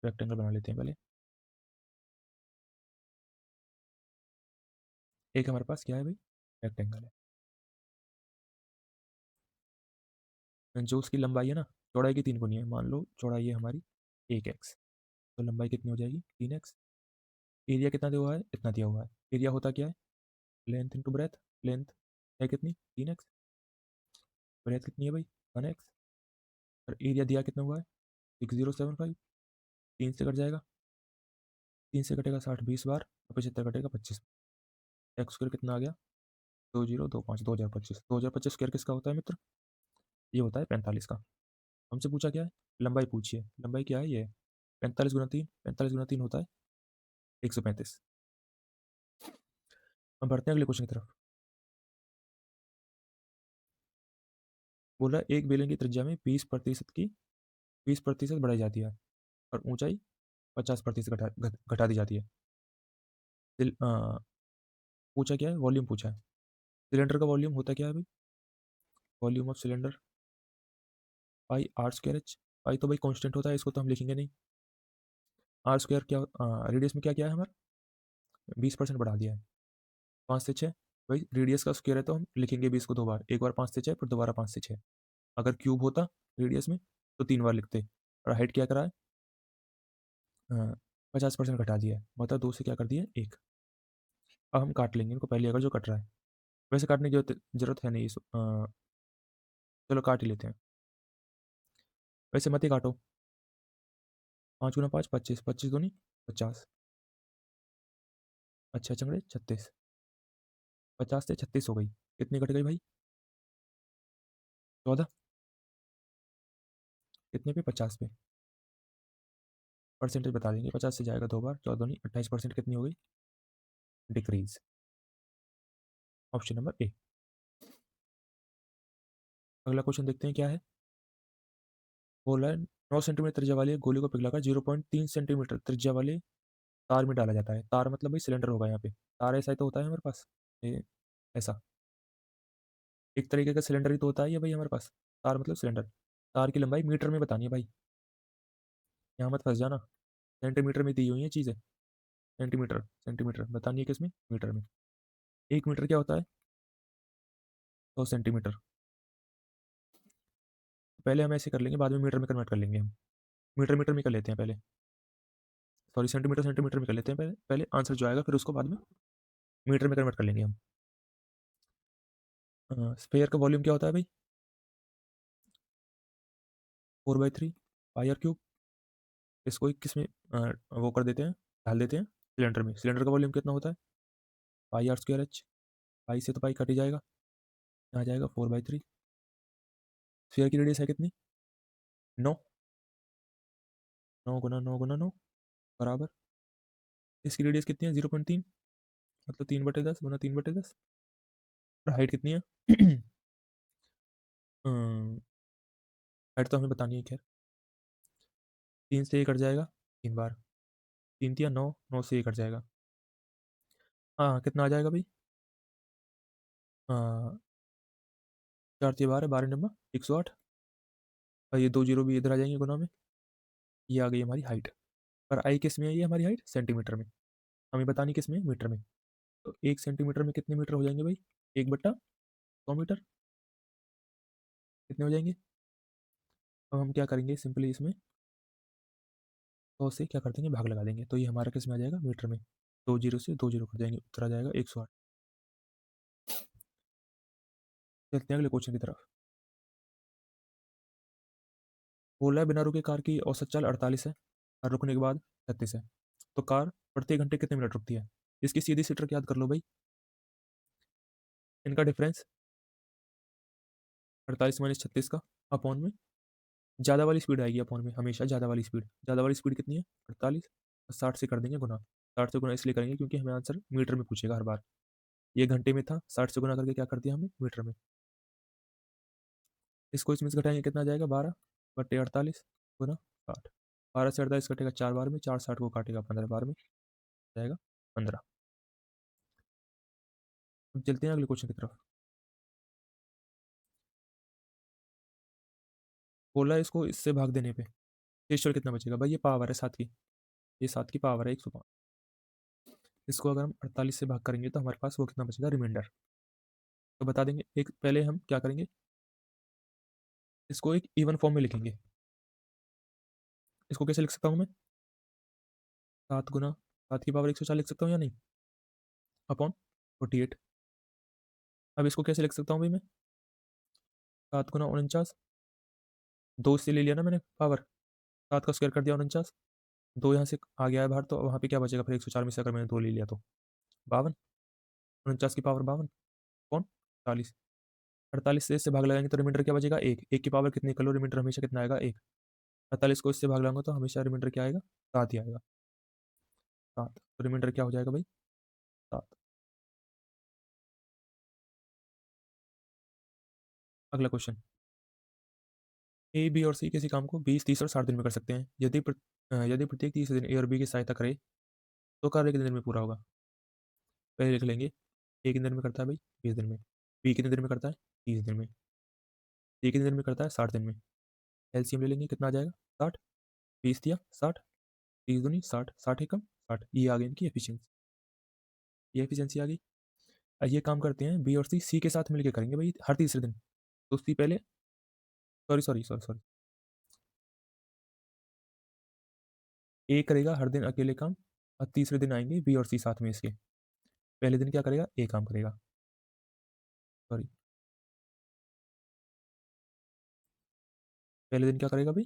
रेक्टेंगल बना लेते हैं पहले। एक हमारे पास क्या है भाई, रेक्टेंगल है जो उसकी लंबाई है ना चौड़ाई की 3 गुनी है। मान लो चौड़ाई है हमारी 1x, तो लंबाई कितनी हो जाएगी 3x। एरिया कितना दिया हुआ है, इतना दिया हुआ है। एरिया होता क्या है, लेंथ इंटू ब्रेथ। लेंथ है कितनी 3x, ब्रेथ कितनी है भाई 1x, और एरिया दिया कितना हुआ है 6075। 3 से कट जाएगा, 3 से कटेगा 60 20 बार और 75 कटेगा 25। एक्स स्क्र कितना आ गया 2025 2025। 2025 स्क्र किसका होता है मित्र, ये होता है 45 का। हमसे पूछा क्या है, लंबाई पूछिए, लंबाई क्या है ये 45 × 3, 45 × 3 होता है 135। हम बढ़ते हैं अगले क्वेश्चन की तरफ। बोला एक बेलन की त्रिज्या में 20% बढ़ाई जाती है और ऊंचाई 50% घटा दी जाती है। पूछा क्या है, वॉल्यूम पूछा है। सिलेंडर का वॉल्यूम होता क्या है भाई, volume of cylinder pi r square h. Pi तो भाई कांस्टेंट होता है, इसको तो हम लिखेंगे नहीं। आर स्क्वायर क्या, रेडियस में क्या क्या है हमारा 20% बढ़ा दिया है, 5 से 6। भाई रेडियस का स्क्वायर है तो हम लिखेंगे 20 को 2 बार, एक बार 5 से 6 फिर दोबारा 5 से 6। अगर क्यूब होता रेडियस में तो 3 बार लिखते। और हाइट क्या करा है 50% घटा दिया है, मतलब 2 से क्या कर दिया 1। अब हम काट लेंगे इनको पहले, अगर जो कट रहा है वैसे काटने की जरूरत है नहीं चलो काट ही लेते हैं, वैसे मत ही काटो। 5 × 5 25, 25 दूनी 50, अच्छा चंगड़े 36, 50 से 36 हो गई, कितनी कट गई भाई 14, कितने पे 50 पे। परसेंटेज बता देंगे, 50 से जाएगा 2 बार, 14 दूनी 28%, कितनी हो गई डिक्रीज। Option number A. अगला क्वेश्चन देखते हैं क्या है। बोला है 9 सेंटीमीटर त्रिज्या वाली एक गोली को पिघलाकर 0.3 सेंटीमीटर त्रिज्या वाले तार में डाला जाता है। तार मतलब भाई सिलेंडर होगा यहाँ पे, तार ऐसा ही तो होता है हमारे पास ये, ऐसा एक तरीके का सिलेंडर ही तो होता है ये भाई हमारे पास। तार मतलब सिलेंडर, तार की लंबाई मीटर में बतानी है भाई, यहाँ मत फंस जाना। सेंटीमीटर में दी हुई है चीज़ें, सेंटीमीटर सेंटीमीटर बतानी है किसमें मीटर में। 1 मीटर क्या होता है 100 सेंटीमीटर। पहले हम ऐसे कर लेंगे, बाद में मीटर में कन्वर्ट कर लेंगे हम। मीटर मीटर में कर लेते हैं पहले, सॉरी सेंटीमीटर सेंटीमीटर में कर लेते हैं पहले, पहले आंसर जो आएगा फिर उसको बाद में मीटर में कन्वर्ट कर लेंगे हम। स्फेयर का वॉल्यूम क्या होता है भाई? 4/3 पाई आर क्यूब। इसको 21 में वो कर देते हैं, डाल देते हैं सिलेंडर में। सिलेंडर का वॉल्यूम कितना होता है? पाई आर स्क्वायर एच। पाई से तो पाई कट ही जाएगा, आ जाएगा 4/3। स्फीयर की रेडियस है कितनी? 9। 9 × 9 × 9 बराबर, इसकी रेडियस कितनी है? 0.3, मतलब 3/10 गुना 3/10। और हाइट कितनी है? हाइट तो हमें बतानी है, खैर 3 से ये कट जाएगा 3 बार, 3 × 9 9 से ये कट जाएगा। हाँ कितना आ जाएगा भाई? 4 × 3 = 12, 12 नंबर 108। और ये 2 जीरो भी इधर आ जाएंगे गुना में। ये आ गई हमारी हाइट। पर आई किस में है? ये हमारी हाइट सेंटीमीटर में, हमें बतानी किस में है? मीटर में। तो 1 सेंटीमीटर में कितने मीटर हो जाएंगे भाई? 1/100 मीटर। कितने हो जाएंगे? अब हम क्या करेंगे सिंपली, इसमें 100 से क्या कर देंगे? भाग लगा देंगे, तो ये हमारा किस में आ जाएगा? मीटर में। 2 जीरो से 2 जीरो कट जाएंगे, उत्तर आ जाएगा 108। चलते हैं अगले क्वेश्चन की तरफ। बोला है बिना रुके कार की औसत चाल 48 है और रुकने के बाद 36 है, तो कार प्रति घंटे कितने मिनट रुकती है? इसकी सीधी सी ट्रिक याद कर लो भाई, इनका डिफरेंस 48 - 36 का अपॉन में ज़्यादा वाली स्पीड आएगी, अपॉन में हमेशा ज़्यादा वाली स्पीड। ज़्यादा वाली स्पीड कितनी है? 48, और 60 से कर देंगे गुना। 60 से गुना इसलिए करेंगे क्योंकि हमें आंसर मीटर में पूछेगा हर बार। ये घंटे में था, 60 से गुना करके क्या कर दिया हमने? मीटर में। इसको इसमें से घटाएंगे, कितना आ जाएगा? 12/48 गुना 60। 12 से 48 कटेगा 4 बार में, 4 60 को काटेगा 15 बार में, जाएगा 15। अब चलते हैं अगले क्वेश्चन की तरफ। बोला है इसको इससे भाग देने पे शेषफल कितना बचेगा? भाई ये पावर है 7 की, ये 7 की पावर है 105। इसको अगर हम 48 से भाग करेंगे तो हमारे पास वो कितना बचेगा? रिमाइंडर। तो बता देंगे, एक पहले हम क्या करेंगे, इसको एक इवन फॉर्म में लिखेंगे। इसको कैसे लिख सकता हूँ मैं? 7 × 7 की पावर 104 लिख सकता हूँ या नहीं? अपॉन 48। अब इसको कैसे लिख सकता हूँ भाई मैं? 7 × 49, 2 से ले लिया ना मैंने पावर, 7 का स्क्वायर कर दिया 49, 2 यहाँ से आ गया है बाहर, तो वहाँ पे क्या बचेगा फिर? 104 में से अगर मैंने 2 ले लिया तो 52। 49 की पावर 52 कौन? 48। 48 से इससे भाग लगाएंगे तो रिमाइंडर क्या बचेगा? 1। 1 की पावर कितनी कर लो, रिमाइंडर हमेशा कितना आएगा? 1। 48 को इससे भाग लगाऊंगा तो हमेशा रिमाइंडर क्या आएगा? 7 ही आएगा। 7, तो रिमाइंडर क्या हो जाएगा भाई? 7। अगला क्वेश्चन, ए बी और सी किसी काम को 20 30 और 60 दिन में कर सकते हैं। यदि प्रत्येक 30 दिन ए और बी की सहायता करे तो कार्य कितने दिन में पूरा होगा? पहले लिख लेंगे, ए कितने दिन में करता है भाई? 20 दिन में। बी कितने दिन में करता है? 30 दिन में। सी कितने दिन में करता है? 60 दिन में। एलसीएम ले लेंगे, कितना आ जाएगा? 60, 20 दिया 60, 30 दूनी 60, 60 एकम 60। ये आ गई इनकी एफिशिएंसी, ये एफिशिएंसी आ गई। ये काम करते हैं बी और सी, सी के साथ मिलकर करेंगे भाई हर तीसरे दिन। तो सी पहले, सॉरी सॉरी सॉरी सॉरी, ए करेगा हर दिन अकेले काम, और तीसरे दिन आएंगे बी और सी साथ में इसके। पहले दिन क्या करेगा? ए काम करेगा, सॉरी, पहले दिन क्या करेगा भाई?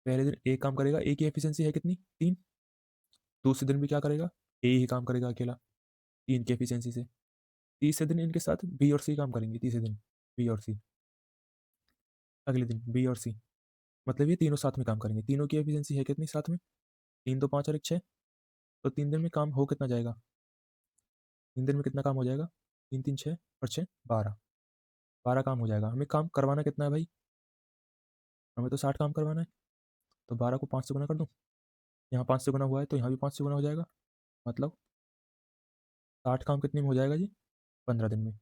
पहले दिन ए काम करेगा, ए की एफिशिएंसी है कितनी? 3। दूसरे दिन भी क्या करेगा? ए ही काम करेगा अकेला, 3 की एफिशिएंसी से। तीसरे दिन इनके साथ बी और सी काम करेंगे, तीसरे दिन बी और सी, अगले दिन बी और सी, मतलब ये तीनों साथ में काम करेंगे। तीनों की एफिशिएंसी है कितनी साथ में? 3 तो 5 और 1 6, तो 3 दिन में काम हो कितना जाएगा? 3 दिन में कितना काम हो जाएगा? 3 3 6 और 6 12, 12 काम हो जाएगा। हमें काम करवाना कितना है भाई? हमें तो 60 काम करवाना है, तो 12 को 5 से गुना कर दूँ। यहाँ 5 से गुना हुआ है तो यहाँ भी 5 से गुना हो जाएगा, मतलब 60 काम कितने में हो जाएगा जी? 15 दिन में।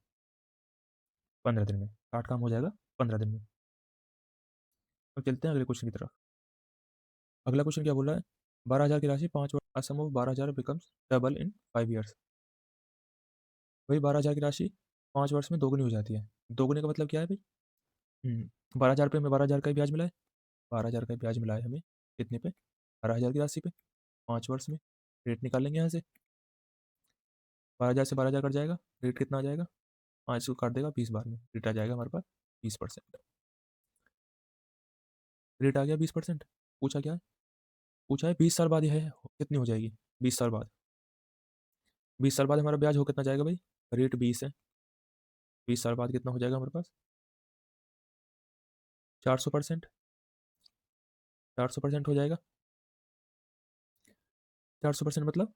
15 दिन में 60 काम हो जाएगा 15 दिन में। अब चलते हैं अगले क्वेश्चन की तरफ। अगला क्वेश्चन क्या बोल रहा है? 12,000 की राशि 5 वर्ष, sum of 12,000 becomes double in 5 years. वही 12,000 की राशि 5 वर्ष में दोगुनी हो जाती है। दोगुने का मतलब क्या है भाई? 12,000 पे हमें 12,000 का ही ब्याज मिला है। 12,000 का ब्याज मिला है हमें, कितने पे? 12,000 की राशि पे, 5 वर्ष में। रेट निकाल लेंगे यहाँ से। 12,000 से 12,000 कट जाएगा, रेट कितना आ जाएगा? 5 को काट देगा 20 बार में, रेट आ जाएगा हमारे पास 20%। रेट आ गया 20%। पूछा क्या है? पूछा है 20 साल बाद यह कितनी हो जाएगी? 20 साल बाद, 20 साल बाद हमारा ब्याज हो कितना जाएगा भाई? रेट 20 है, 20 साल बाद कितना हो जाएगा हमारे पास? 400%। 400% हो जाएगा। 400% मतलब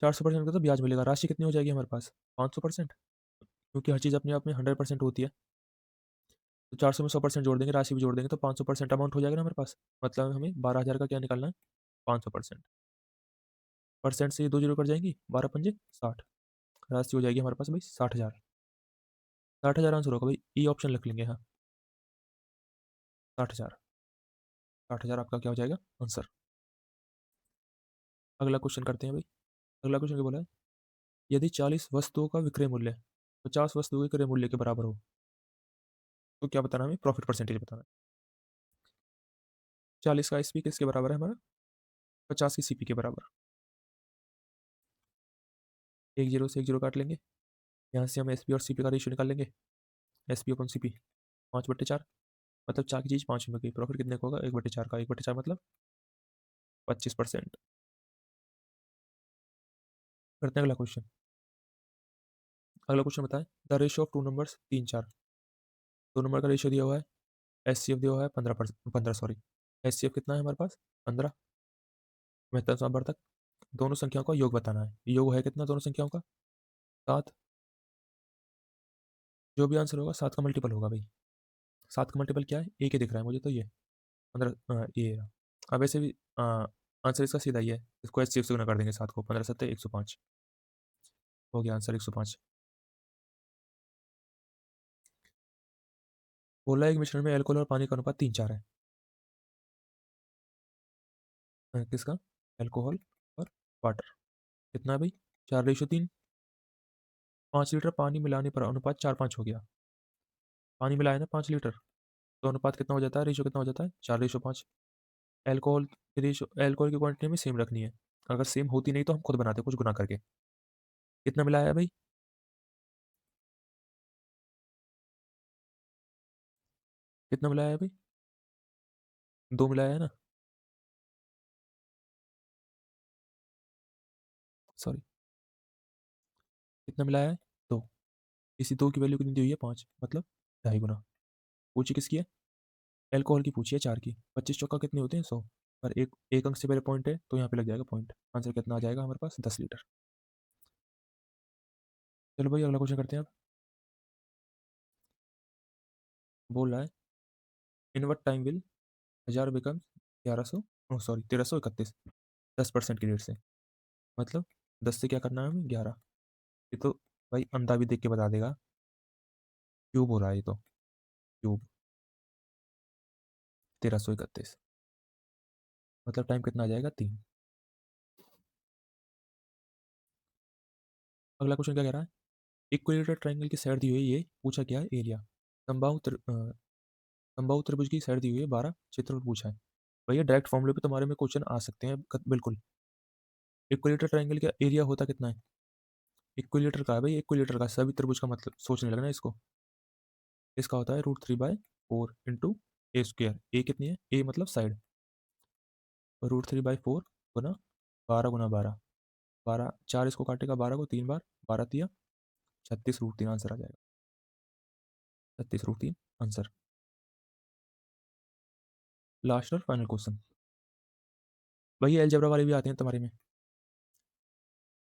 400% का तो ब्याज मिलेगा, राशि कितनी हो जाएगी हमारे पास? 500%। क्योंकि हर चीज़ अपने आप में 100% होती है। तो 400 में 100% जोड़ देंगे, राशि भी जोड़ देंगे, तो 500% अमाउंट हो जाएगा ना हमारे पास। मतलब हमें 12,000 का क्या निकालना है? 500%। परसेंट से ये 2 जीरो कट जाएंगी, 12 पंजे 60। राशि हो जाएगी हमारे पास भाई 60,000। 60,000 आंसर होगा भाई, ई ऑप्शन लिख लेंगे। हाँ, 60,000। 60,000 आपका क्या हो जाएगा? आंसर। अगला क्वेश्चन करते हैं भाई। अगला क्वेश्चन क्या बोला है? यदि 40 वस्तुओं का विक्रय मूल्य 50 वस्तुओं के क्रय मूल्य के बराबर हो, तो क्या बताना है हमें? प्रॉफिट परसेंटेज बताना है। 40 का एसपी किसके बराबर है हमारा? 50 की सीपी के बराबर। एक जीरो से एक जीरो काट लेंगे। यहाँ से हम एसपी और सीपी का रेशियो निकाल लेंगे। एसपी अपन सीपी 5/4, मतलब 4 की चीज़ 5 में गई। प्रॉफिट कितने का होगा? 1/4 का। 1/4 मतलब 25%। करते हैं अगला क्वेश्चन। अगला क्वेश्चन बताएं, the ratio of two numbers 3 4। दो नंबर का रेशियो दिया हुआ है, एचसीएफ दिया हुआ है 15, सॉरी। एचसीएफ कितना है हमारे पास? 15। महत्तम नंबर तक दोनों संख्याओं का योग बताना है। योग है कितना दोनों संख्याओं का? 7। जो भी आंसर होगा 7 का मल्टीपल होगा भाई। 7 का मल्टीपल क्या है? एक ही दिख रहा है मुझे तो, ये 15, ये रहा। अब वैसे भी आंसर इसका सीधा ही है, इसको एचसीएफ से गुना कर देंगे 7 को। 15 7 105 हो गया आंसर 105। बोला एक मिश्रण में अल्कोहल और पानी का अनुपात 3 4 है। किसका? अल्कोहल और वाटर। कितना है भाई? 4:3। 5 लीटर पानी मिलाने पर अनुपात 4:5 हो गया। पानी मिलाया ना 5 लीटर, तो अनुपात कितना हो जाता है? रेशियो कितना हो जाता है? 4:5। अल्कोहल की रेशियो, अल्कोहल की क्वांटिटी में सेम रखनी है। अगर सेम होती नहीं तो हम खुद बनाते कुछ गुना करके। कितना मिलाया है भाई? कितना मिलाया है भाई? 2 मिलाया है ना, सॉरी। कितना मिलाया है? 2। इसी 2 की वैल्यू कितनी दी हुई है? 5, मतलब 2.5 गुना। पूछी किसकी है? एल्कोहल की पूछी है 4 की। 25 चौका कितने होते हैं? 100। पर एक एक अंक से पहले पॉइंट है तो यहाँ पे लग जाएगा पॉइंट। आंसर कितना आ जाएगा हमारे पास? 10 लीटर। चलो भाई अगला क्वेश्चन करते हैं अब। बोल रहा है, in what time will 1000 become 1100, sorry 1331, 10% की रेट से। मतलब 10 से क्या करना है हमें? 11। ये तो भाई अंधा भी देख के बता देगा। क्यूब हो रहा है ये तो, क्यूब। 1331, मतलब टाइम कितना आ जाएगा? 3। अगला क्वेश्चन क्या कह रहा है? इक्विलेटरल ट्रायंगल की साइड दी हुई है, ये पूछा क्या है? एरिया। समबाहु त्रिभुज की साइड दी हुई है 12, क्षेत्रफल पूछा है। भैया डायरेक्ट फॉर्मूले पे तुम्हारे में क्वेश्चन आ सकते हैं बिल्कुल। इक्विलेटरल ट्रायंगल का एरिया होता कितना है? इक्विलेटर का है भाई, इक्विलेटर का सभी त्रिभुज का मतलब सोचने लगना इसको। इसका होता है √3/4 इंटू ए स्क्वायर। ए कितनी है? ए मतलब साइड। √3/4 गुना 12 गुना 12। 12, 4 इसको काटेगा 12 को 3 बार, 12 तिया 36 √3 आंसर आ जाएगा। 36 √3 आंसर। लास्ट और फाइनल क्वेश्चन। भैया एलजेब्रा वाले भी आते हैं तुम्हारे में।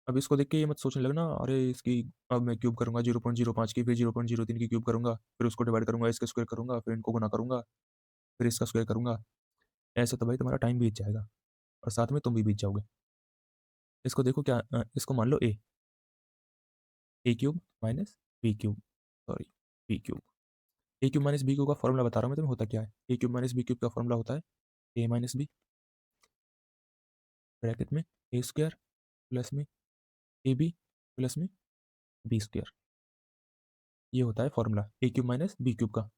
अब इसको देख के ये मत सोचने लगना अरे इसकी, अब मैं क्यूब करूंगा 0.05 की, फिर 0.03 की क्यूब करूंगा, फिर उसको डिवाइड करूंगा, इसका स्क्वायर करूंगा, फिर इनको गुना करूंगा, फिर इसका स्क्वायर करूंगा। ऐसे तो भाई तुम्हारा टाइम बीत जाएगा और साथ में तुम भी बीत जाओगे। इसको देखो क्या, इसको मान लो a cube minus b cube, sorry b cube. A cube minus b cube का फॉर्मूला बता रहा हूँ मैं तुम्हें, होता क्या है? A cube minus b cube का फॉर्मूला होता है ए माइनस बी, ब्रैकेट में ए स्क्वायर प्लस में ए बी प्लस में बी स्क्वायर। ये होता है formula a cube minus b cube का।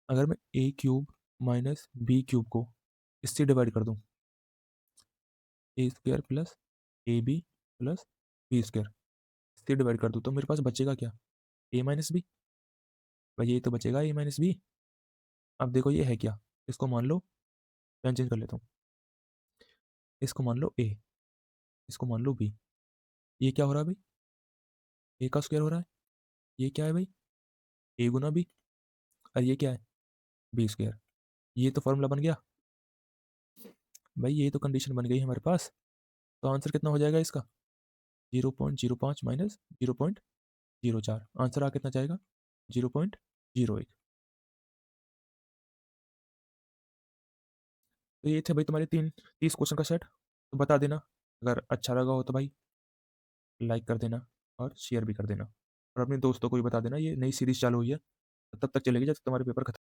अगर मैं a cube minus b cube को इससे डिवाइड कर दूं, a square plus a b plus b square, इससे डिवाइड कर दूं तो मेरे पास बचेगा क्या? A minus b. भाई ये तो बचेगा ए माइनस बी। अब देखो ये है क्या, इसको मान लो, पेन चेंज कर लेता हूँ, इसको मान लो ए, इसको मान लो बी। ये क्या हो रहा है भाई? ए का स्क्वायर हो रहा है। ये क्या है भाई? ए गुना बी। और ये क्या है? B square. ये तो फॉर्मूला बन गया भाई, ये तो कंडीशन बन गई हमारे पास। तो आंसर कितना हो जाएगा इसका? 0.05 माइनस 0.04। आंसर आ कितना जाएगा? 0.01। तो ये थे भाई तुम्हारे 30 क्वेश्चन का सेट। तो बता देना, अगर अच्छा लगा हो तो भाई लाइक कर देना और शेयर भी कर देना, और अपने दोस्तों को भी बता देना, ये नई सीरीज चालू हुई है, तब तक चलेगी जब तक तुम्हारे पेपर खत्म।